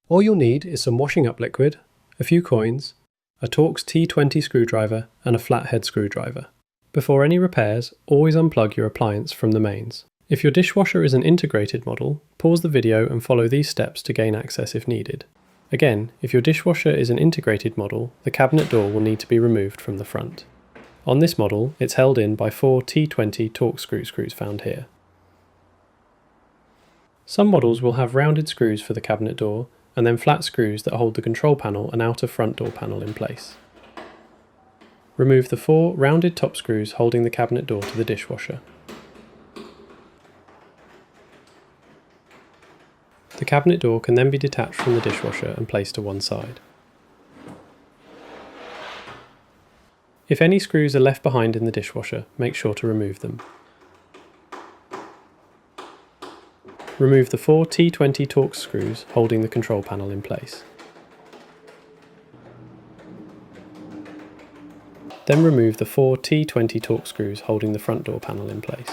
All you'll need is some washing up liquid, a few coins, a Torx T20 screwdriver and a flathead screwdriver. Before any repairs, always unplug your appliance from the mains. If your dishwasher is an integrated model, pause the video and follow these steps to gain access if needed. Again, if your dishwasher is an integrated model, the cabinet door will need to be removed from the front. On this model, it's held in by 4 T20 Torx screws found here. Some models will have rounded screws for the cabinet door, and then flat screws that hold the control panel and outer front door panel in place. Remove the 4 rounded top screws holding the cabinet door to the dishwasher. The cabinet door can then be detached from the dishwasher and placed to one side. If any screws are left behind in the dishwasher, make sure to remove them. Remove the 4 T20 Torx screws holding the control panel in place. Then remove the 4 T20 Torx screws holding the front door panel in place.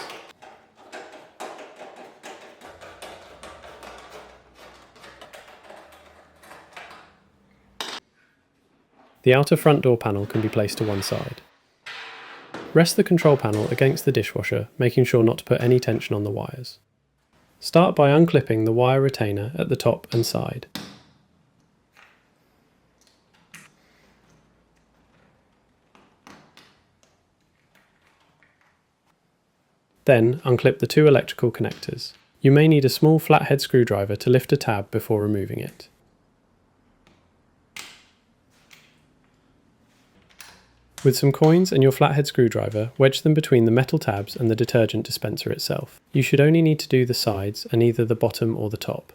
The outer front door panel can be placed to one side. Rest the control panel against the dishwasher, making sure not to put any tension on the wires. Start by unclipping the wire retainer at the top and side. Then unclip the 2 electrical connectors. You may need a small flathead screwdriver to lift a tab before removing it. With some coins and your flathead screwdriver, wedge them between the metal tabs and the detergent dispenser itself. You should only need to do the sides and either the bottom or the top.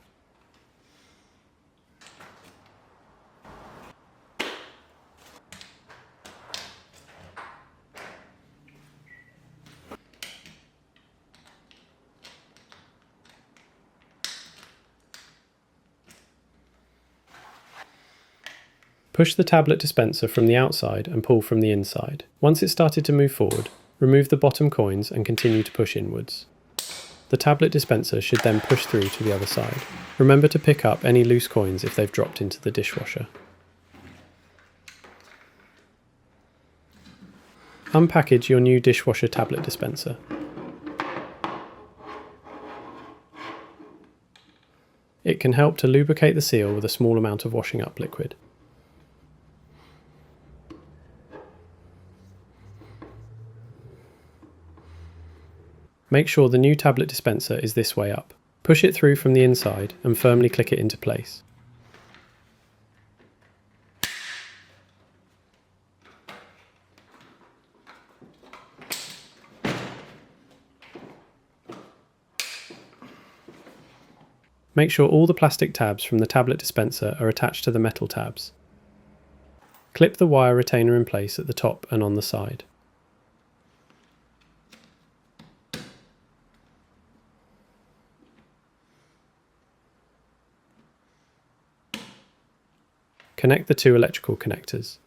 Push the tablet dispenser from the outside and pull from the inside. Once it's started to move forward, remove the bottom coins and continue to push inwards. The tablet dispenser should then push through to the other side. Remember to pick up any loose coins if they've dropped into the dishwasher. Unpackage your new dishwasher tablet dispenser. It can help to lubricate the seal with a small amount of washing up liquid. Make sure the new tablet dispenser is this way up. Push it through from the inside and firmly click it into place. Make sure all the plastic tabs from the tablet dispenser are attached to the metal tabs. Clip the wire retainer in place at the top and on the side. Connect the 2 electrical connectors.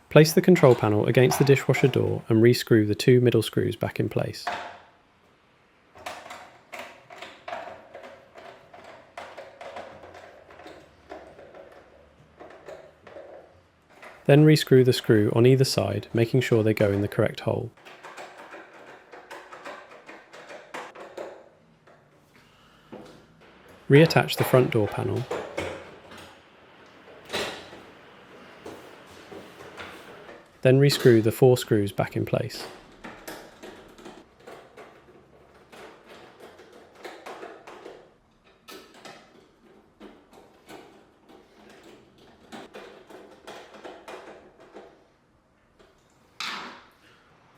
Place the control panel against the dishwasher door and re-screw the 2 middle screws back in place. Then re-screw the screw on either side, making sure they go in the correct hole. Reattach the front door panel. Then re-screw the 4 screws back in place.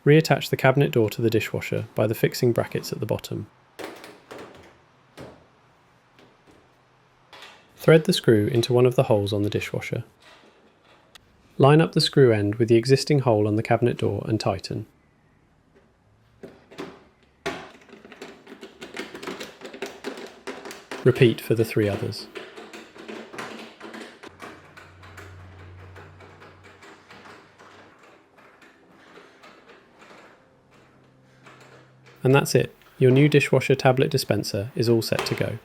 Reattach the cabinet door to the dishwasher by the fixing brackets at the bottom. Thread the screw into one of the holes on the dishwasher. Line up the screw end with the existing hole on the cabinet door and tighten. Repeat for the 3 others. And that's it. Your new dishwasher tablet dispenser is all set to go.